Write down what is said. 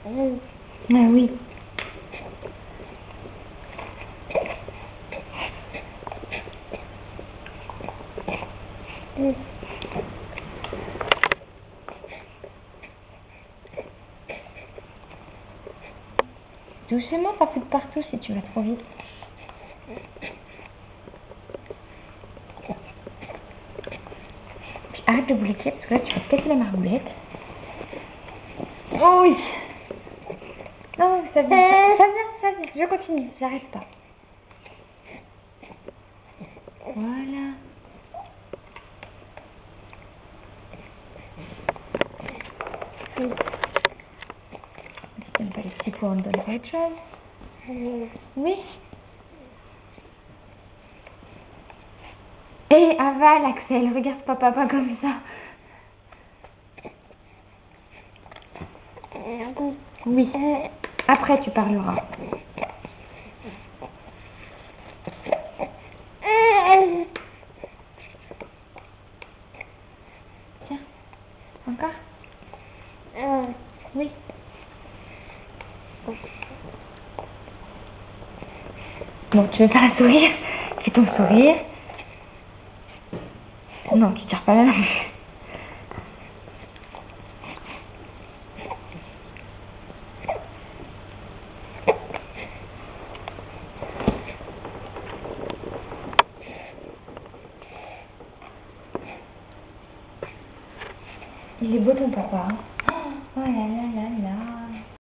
Ah oui. Doucement, ça fout de partout si tu vas trop vite. Puis arrête de bouliquer parce que là tu vas péter la marboulette. Oh oui. Non, ça vient, ça vient. Je continue, j'arrête pas. Voilà. Si t'aimes pas les petits pois, on te donne autre chose. Oui. Et avale, Axel, regarde papa pas comme ça. Oui. Après, tu parleras. Tiens. Encore? Oui. Bon, tu veux faire un sourire? Fais ton sourire. Non, tu tires pas la langue. Il est beau ton papa. Hein.